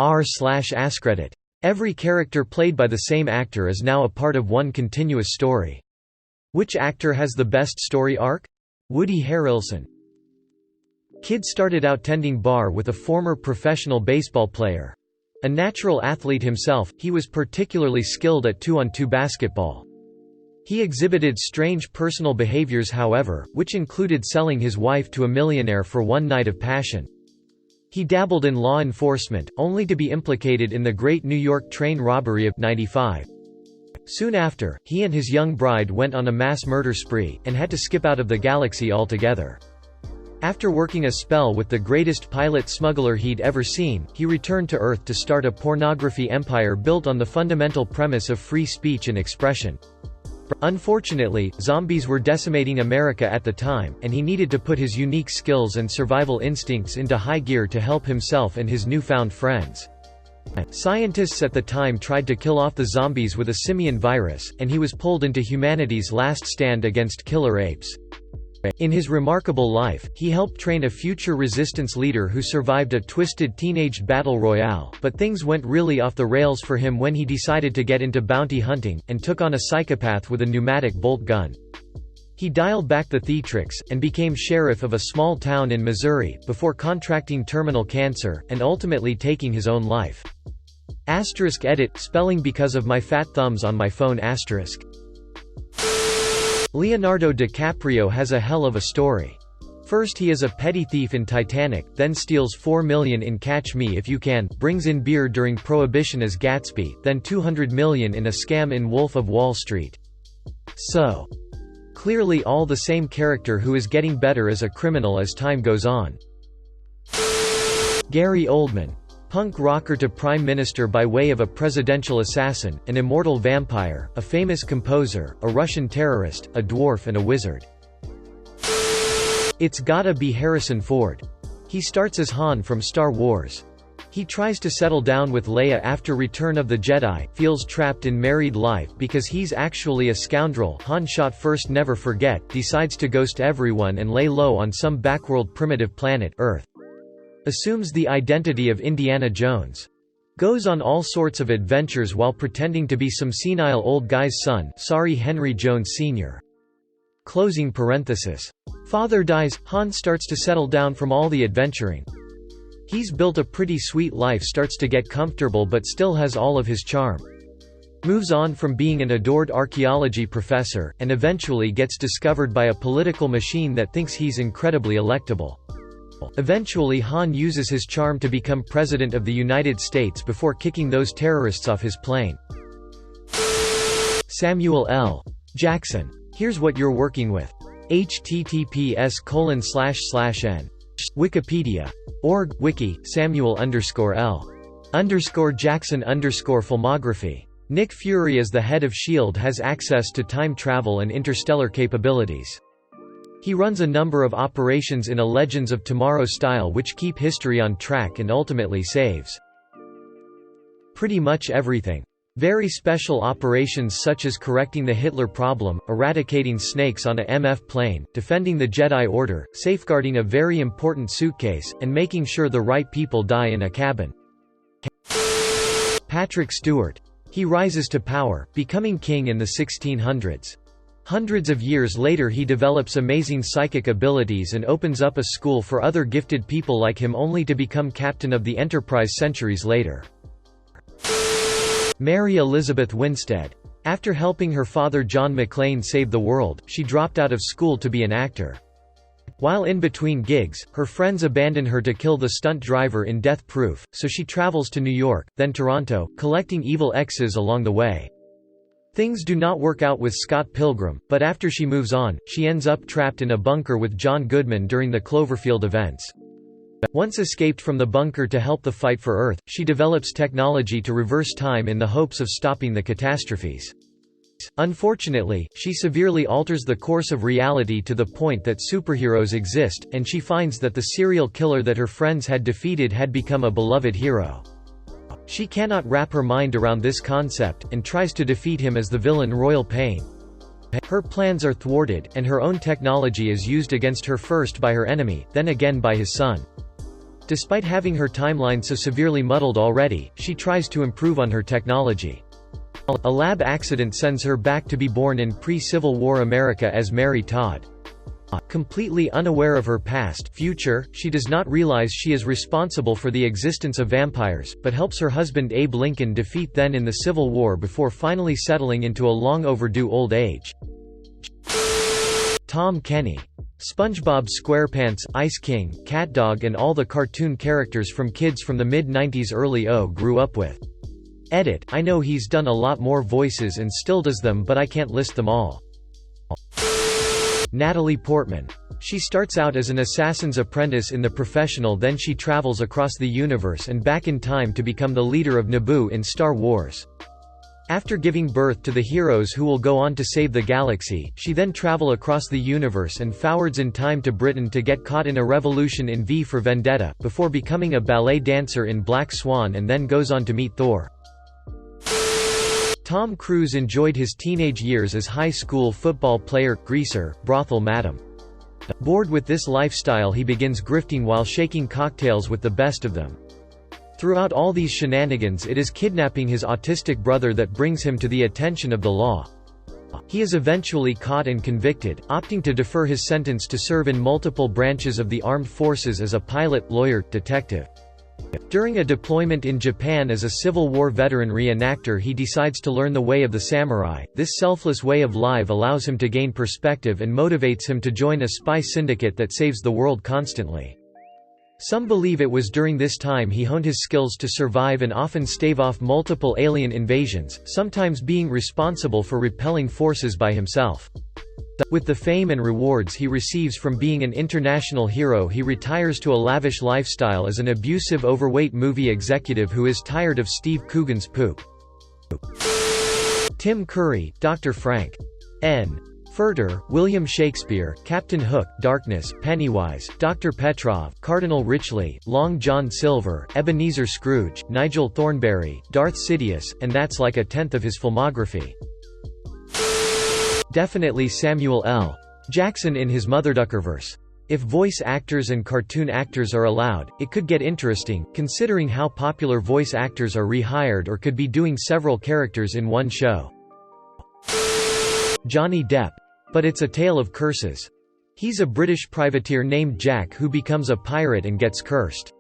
r/AskReddit. Every character played by the same actor is now a part of one continuous story. Which actor has the best story arc? Woody Harrelson. Kid started out tending bar with a former professional baseball player. A natural athlete himself, he was particularly skilled at 2-on-2 basketball. He exhibited strange personal behaviors however, which included selling his wife to a millionaire for one night of passion. He dabbled in law enforcement, only to be implicated in the Great New York Train Robbery of '95. Soon after, he and his young bride went on a mass murder spree, and had to skip out of the galaxy altogether. After working a spell with the greatest pilot smuggler he'd ever seen, he returned to Earth to start a pornography empire built on the fundamental premise of free speech and expression. Unfortunately, zombies were decimating America at the time, and he needed to put his unique skills and survival instincts into high gear to help himself and his newfound friends. Scientists at the time tried to kill off the zombies with a simian virus, and he was pulled into humanity's last stand against killer apes. In his remarkable life, he helped train a future resistance leader who survived a twisted teenage battle royale, but things went really off the rails for him when he decided to get into bounty hunting, and took on a psychopath with a pneumatic bolt gun. He dialed back the theatrics, and became sheriff of a small town in Missouri, before contracting terminal cancer, and ultimately taking his own life. *edit, spelling because of my fat thumbs on my phone*. Leonardo DiCaprio has a hell of a story. First he is a petty thief in Titanic, then steals $4 million in Catch Me If You Can, brings in beer during Prohibition as Gatsby, then $200 million in a scam in Wolf of Wall Street. So clearly all the same character who is getting better as a criminal as time goes on. Gary Oldman. Punk rocker to prime minister by way of a presidential assassin, an immortal vampire, a famous composer, a Russian terrorist, a dwarf and a wizard. It's gotta be Harrison Ford. He starts as Han from Star Wars. He tries to settle down with Leia after Return of the Jedi, feels trapped in married life because he's actually a scoundrel. Han shot first never forget, decides to ghost everyone and lay low on some backworld primitive planet, Earth. Assumes the identity of Indiana Jones. Goes on all sorts of adventures while pretending to be some senile old guy's son, sorry Henry Jones Sr. Closing parenthesis. Father dies, Han starts to settle down from all the adventuring. He's built a pretty sweet life, starts to get comfortable but still has all of his charm. Moves on from being an adored archaeology professor, and eventually gets discovered by a political machine that thinks he's incredibly electable. Eventually Han uses his charm to become President of the United States before kicking those terrorists off his plane. Samuel L. Jackson. Here's what you're working with. https://n. Wikipedia.org, wiki, Samuel_L_Jackson_filmography. Nick Fury as the head of S.H.I.E.L.D. has access to time travel and interstellar capabilities. He runs a number of operations in a Legends of Tomorrow style which keep history on track and ultimately saves pretty much everything. Very special operations such as correcting the Hitler problem, eradicating snakes on a MF plane, defending the Jedi Order, safeguarding a very important suitcase, and making sure the right people die in a cabin. Patrick Stewart. He rises to power, becoming king in the 1600s. Hundreds of years later he develops amazing psychic abilities and opens up a school for other gifted people like him only to become captain of the Enterprise centuries later. Mary Elizabeth Winstead. After helping her father John McClane save the world, she dropped out of school to be an actor. While in between gigs, her friends abandon her to kill the stunt driver in Death Proof, so she travels to New York, then Toronto, collecting evil exes along the way. Things do not work out with Scott Pilgrim, but after she moves on, she ends up trapped in a bunker with John Goodman during the Cloverfield events. Once escaped from the bunker to help the fight for Earth, she develops technology to reverse time in the hopes of stopping the catastrophes. Unfortunately, she severely alters the course of reality to the point that superheroes exist, and she finds that the serial killer that her friends had defeated had become a beloved hero. She cannot wrap her mind around this concept, and tries to defeat him as the villain Royal Pain. Her plans are thwarted, and her own technology is used against her first by her enemy, then again by his son. Despite having her timeline so severely muddled already, she tries to improve on her technology. A lab accident sends her back to be born in pre-Civil War America as Mary Todd. Completely unaware of her past future, she does not realize she is responsible for the existence of vampires, but helps her husband Abe Lincoln defeat them in the Civil War before finally settling into a long overdue old age. Tom Kenny. SpongeBob SquarePants, Ice King, CatDog and all the cartoon characters from kids from the mid-90s early O grew up with. Edit, I know he's done a lot more voices and still does them, but I can't list them all. Natalie Portman. She starts out as an assassin's apprentice in The Professional, then she travels across the universe and back in time to become the leader of Naboo in Star Wars. After giving birth to the heroes who will go on to save the galaxy, she then travel across the universe and forwards in time to Britain to get caught in a revolution in V for Vendetta, before becoming a ballet dancer in Black Swan and then goes on to meet Thor. Tom Cruise enjoyed his teenage years as high school football player, greaser, brothel madam. Bored with this lifestyle, he begins grifting while shaking cocktails with the best of them. Throughout all these shenanigans, it is kidnapping his autistic brother that brings him to the attention of the law. He is eventually caught and convicted, opting to defer his sentence to serve in multiple branches of the armed forces as a pilot, lawyer, detective. During a deployment in Japan as a Civil War veteran reenactor, he decides to learn the way of the samurai. This selfless way of life allows him to gain perspective and motivates him to join a spy syndicate that saves the world constantly. Some believe it was during this time he honed his skills to survive and often stave off multiple alien invasions, sometimes being responsible for repelling forces by himself. With the fame and rewards he receives from being an international hero, he retires to a lavish lifestyle as an abusive, overweight movie executive who is tired of Steve Coogan's poop. Tim Curry, Dr. Frank N. Furter, William Shakespeare, Captain Hook, Darkness, Pennywise, Dr. Petrov, Cardinal Richley, Long John Silver, Ebenezer Scrooge, Nigel Thornberry, Darth Sidious, and that's like a tenth of his filmography. Definitely Samuel L. Jackson in his Motherduckerverse. If voice actors and cartoon actors are allowed, it could get interesting, considering how popular voice actors are rehired or could be doing several characters in one show. Johnny Depp. But it's a tale of curses. He's a British privateer named Jack who becomes a pirate and gets cursed.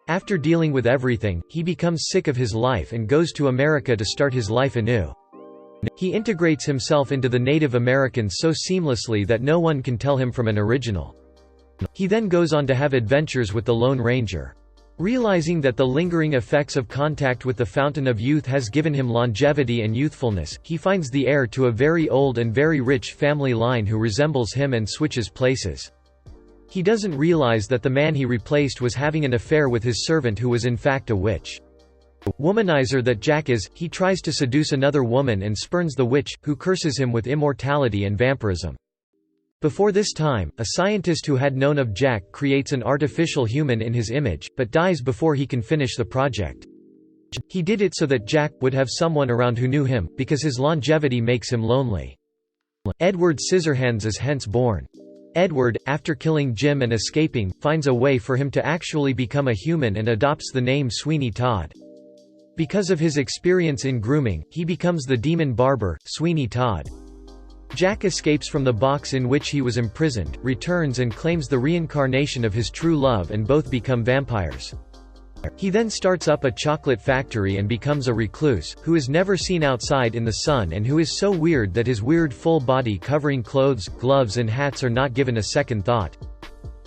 After dealing with everything, he becomes sick of his life and goes to America to start his life anew. He integrates himself into the Native Americans so seamlessly that no one can tell him from an original. He then goes on to have adventures with the Lone Ranger. Realizing that the lingering effects of contact with the fountain of youth has given him longevity and youthfulness, he finds the heir to a very old and very rich family line who resembles him and switches places. He doesn't realize that the man he replaced was having an affair with his servant who was in fact a witch. Womanizer that Jack is, he tries to seduce another woman and spurns the witch, who curses him with immortality and vampirism. Before this time, a scientist who had known of Jack creates an artificial human in his image, but dies before he can finish the project. He did it so that Jack would have someone around who knew him, because his longevity makes him lonely. Edward Scissorhands is hence born. Edward, after killing Jim and escaping, finds a way for him to actually become a human and adopts the name Sweeney Todd. Because of his experience in grooming, he becomes the demon barber, Sweeney Todd. Jack escapes from the box in which he was imprisoned, returns and claims the reincarnation of his true love, and both become vampires. He then starts up a chocolate factory and becomes a recluse, who is never seen outside in the sun and who is so weird that his weird full body covering clothes, gloves and hats are not given a second thought.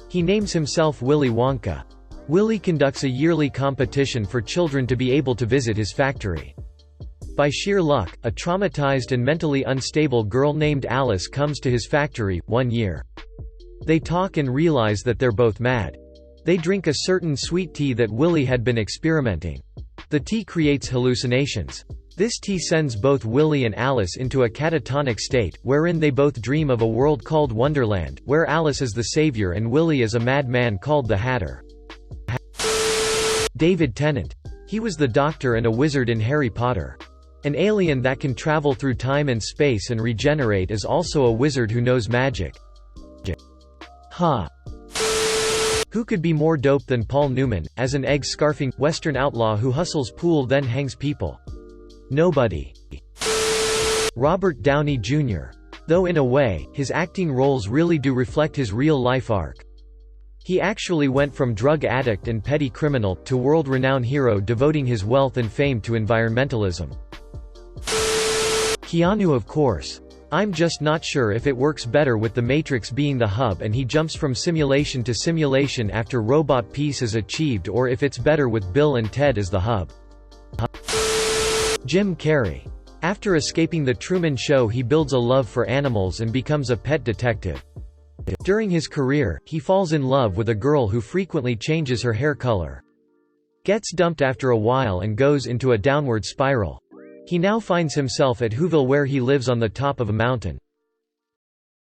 He names himself Willy Wonka. Willy conducts a yearly competition for children to be able to visit his factory. By sheer luck, a traumatized and mentally unstable girl named Alice comes to his factory one year. They talk and realize that they're both mad. They drink a certain sweet tea that Willy had been experimenting. The tea creates hallucinations. This tea sends both Willy and Alice into a catatonic state, wherein they both dream of a world called Wonderland, where Alice is the savior and Willy is a madman called the Hatter. David Tennant. He was the Doctor and a wizard in Harry Potter. An alien that can travel through time and space and regenerate is also a wizard who knows magic. Ha! Who could be more dope than Paul Newman, as an egg-scarfing, Western outlaw who hustles pool then hangs people? Nobody. Robert Downey Jr. Though in a way, his acting roles really do reflect his real-life arc. He actually went from drug addict and petty criminal, to world-renowned hero devoting his wealth and fame to environmentalism. Keanu, of course. I'm just not sure if it works better with the Matrix being the hub and he jumps from simulation to simulation after robot peace is achieved, or if it's better with Bill and Ted as the hub. Jim Carrey. After escaping The Truman Show, he builds a love for animals and becomes a pet detective. During his career, he falls in love with a girl who frequently changes her hair color. Gets dumped after a while and goes into a downward spiral. He now finds himself at Whoville, where he lives on the top of a mountain.